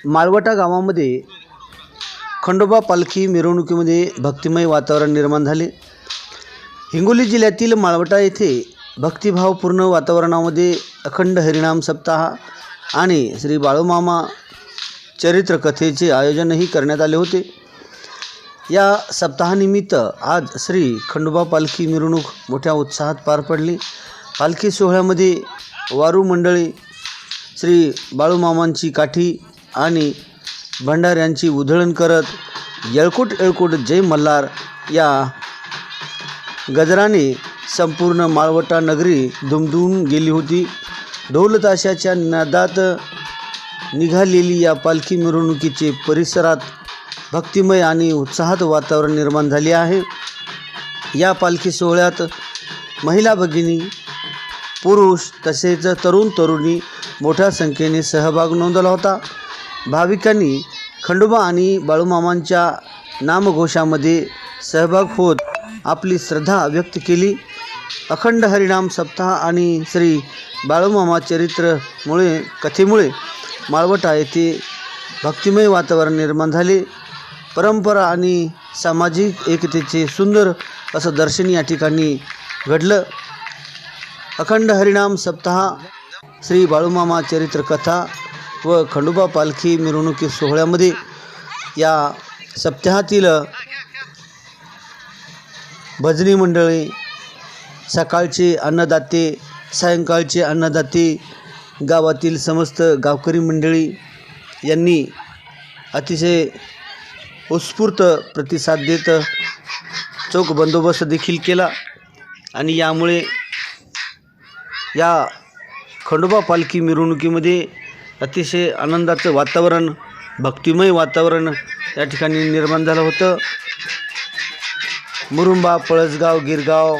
माळवटा गावामध्ये खंडोबा पालखी मिरवणुकीमध्ये भक्तिमय वातावरण निर्माण झाले। हिंगोली जिल्ह्यातील माळवटा येथे भक्तिभावपूर्ण वातावरणामध्ये अखंड हरिनाम सप्ताह आणि श्री बाळूमामा चरित्र कथेचे आयोजनही करण्यात आले होते। या सप्ताहानिमित्त आज श्री खंडोबा पालखी मिरवणूक मोठ्या उत्साहात पार पडली। पालखी सोहळ्यामध्ये वारू मंडळी, श्री बाळूमामांची काठी आणि भंडाऱ्यांची उधळण करत येळकोट येळकोट जय मल्हार या गजराने संपूर्ण माळवटा नगरी दुमदुमून गेली होती। ढोल ताशाच्या नादात निघालेली या पालखी मिरवणुकीचे परिसरात भक्तिमय आणि उत्साहात वातावरण निर्माण झाले आहे। या पालखी सोहळ्यात महिला भगिनी, पुरुष तसेच तरुण तरुणी मोठ्या संख्येने सहभाग नोंदवला होता। भाविकांनी खंडोबा आणि बाळूमामांच्या नामघोषामध्ये सहभाग होत आपली श्रद्धा व्यक्त केली। अखंड हरिनाम सप्ताह आणि श्री बाळूमामा चरित्रमुळे कथेमुळे माळवटा येथे भक्तिमय वातावरण निर्माण झाले। परंपरा आणि सामाजिक एकतेचे सुंदर असं दर्शन या ठिकाणी घडलं। अखंड हरिनाम सप्ताह, श्री बाळूमामा चरित्र कथा व खंडोबा पालखी मिरवणुकी सोहळ्यामध्ये या सप्ताहातील भजनी मंडळी, सकाळचे अन्नदाते, सायंकाळचे अन्नदाते, गावातील समस्त गावकरी मंडळी यांनी अतिशय उत्स्फूर्त प्रतिसाद देत चोख बंदोबस्त देखील केला आणि यामुळे या खंडोबा पालखी मिरवणुकीमध्ये अतिशय आनंदाचं वातावरण, भक्तिमय वातावरण या ठिकाणी निर्माण झालं होतं। मुरुंबा, पळसगाव, गिरगाव,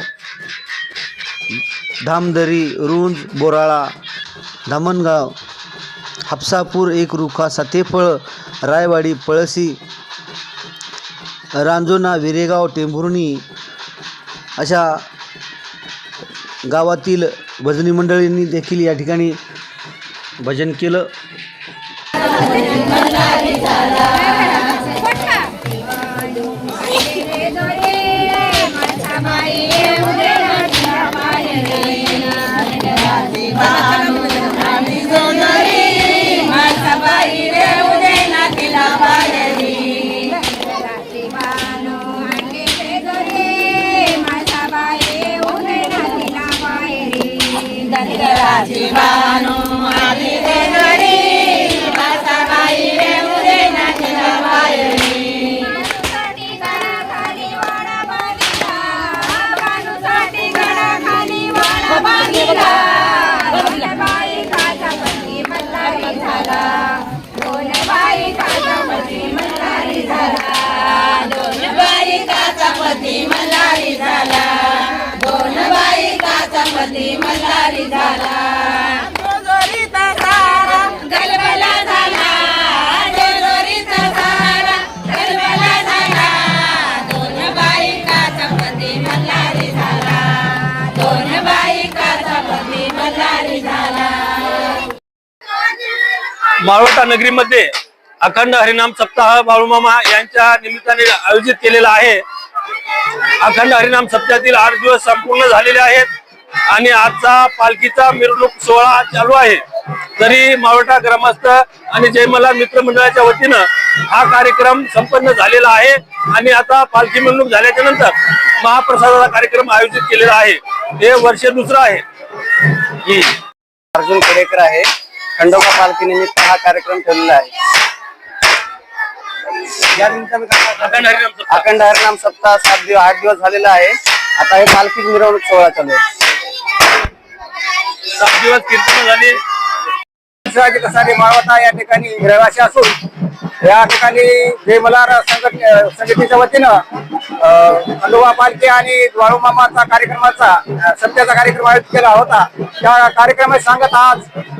धामदरी, रुंज, बोराळा, धामणगाव, हापसापूर, एकरुखा, सातेफळ, रायवाडी, पळसी, रांजोना, विरेगाव, टेंभुर्णी अशा गावातील भजनी मंडळींनी देखील या ठिकाणी भजन केलं। माळवटा नगरीमध्ये अखंड हरिनाम सप्ताह बाळूमामा यांच्या निमित्ताने आयोजित केलेला आहे। अखंड हरिनाम सप्ताहातील 8 दिवस संपूर्ण झालेले आहेत आणि आजचा पालखीचा मिरवणूक सोहळा चालू आहे। तरी माळवटा ग्रामस्थ आणि जय मल्हार मित्र मंडळाच्या वतीनं हा कार्यक्रम संपन्न झालेला आहे आणि आता पालखी मिरवणूक झाल्याच्या नंतर महाप्रसादाचा कार्यक्रम आयोजित केलेला आहे। हे वर्ष दुसरं आहे। अर्जुन कडेकर आहे। खंडोबा पालखी निमित्त हा कार्यक्रम ठेवलेला आहे। अखंड हरिनाम सप्ताह 8 दिवस झालेला आहे। आता हे पालखी मिरवणूक सोहळा चालू आहे। 7 दिवस कीर्तन झाली। शिवाजी कसारे माळवटा या ठिकाणी रहिवासी असून या ठिकाणी जय मल्हार संघटनेच्या वतीनं खंडोबा पालखी आणि बाळूमामाचा कार्यक्रमाचा सत्याचा कार्यक्रम आयोजित केला होता। त्या कार्यक्रमाची सांगत आज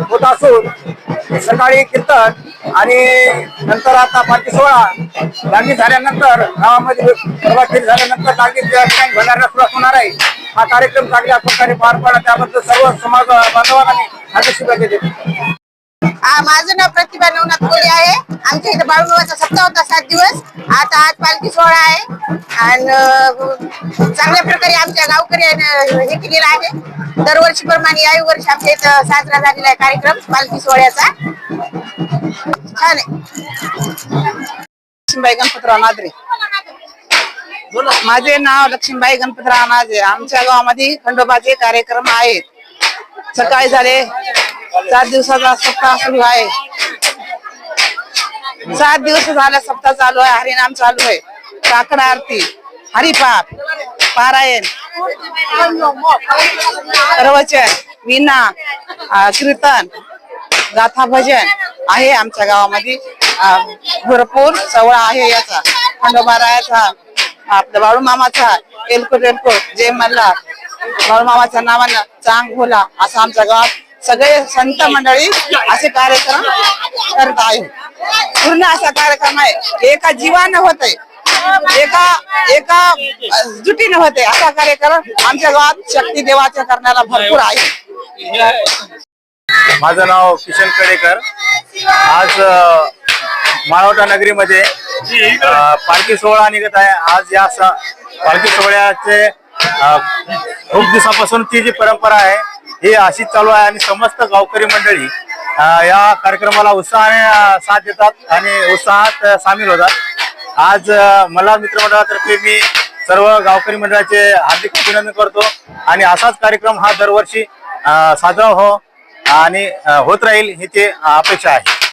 होत असून सकाळी कीर्तन आणि नंतर आता पालखी सोहळा दांडी झाल्यानंतर गावामध्ये प्रभात झाल्यानंतर दांडी भंडारा सुरुवात होणार आहे। हा कार्यक्रम चांगल्या प्रकारे पार पडला त्याबद्दल सर्व समाज बांधवांनी हार्दिक शुभेच्छा देतो। माझं नाव प्रतिभा नवनाथ कोळी आहे. आमच्या इथे बाळूमामाचा सप्ताह होता 7 दिवस. आता आज पालखी सोहळा आहे आणि चांगल्या प्रकारे आमच्या गावकऱ्यांनी हे केलेलं आहे. दरवर्षी प्रमाणे याही वर्षी आमच्या इथं साजरा झालेला आहे कार्यक्रम पालखी सोहळ्याचा. छान आहे. लक्ष्मीबाई गणपतराव नादरे. माझे नाव लक्ष्मीबाई गणपतराव नादरे. आमच्या गावामध्ये खंडोबाचे कार्यक्रम आहेत. सकाळी झाले 7 दिवसाचा सप्ताह सुरू आहे. 7 दिवस झाला सप्ताह चालू आहे. हरिनाम चालू आहे. काकड आरती, हरिपाठ, पारायण, प्रवचन, वीणा, कीर्तन, गाथा भजन आहे. आमच्या गावामध्ये भरपूर सोहळा आहे. याचा खंडोबारायाचा, आपल्या बाळूमामाचा, एलकोट एलकोट जय मल्हार, बाळूमामाच्या नावानं चांग भोला असं आमच्या गावात सगळे संत मंडळी असे कार्यक्रम करत आहे. पूर्ण असा कार्यक्रम आहे. एका जीवानं होत आहे, एका जुटीने होते असा कार्यक्रम आमच्या गावात शक्ती देवाच्या करण्याला भरपूर आहे. माझं नाव किशन कडेकर. आज माळवटा नगरीमध्ये पालखी सोहळा निघत आहे. आज या पालखी सोहळ्याचे खूप दिवसापासून ती जी परंपरा आहे ही अशीच चालू आहे आणि समस्त गावकरी मंडळी या कार्यक्रमाला उत्साहाने साथ देतात आणि उत्साहात सामील होतात. आज मला मित्रमंडळातर्फे मी सर्व गावकरी मंडळाचे हार्दिक अभिनंदन करतो आणि असाच कार्यक्रम हा दरवर्षी साजरा हो आणि होत राहील ही ते अपेक्षा आहे.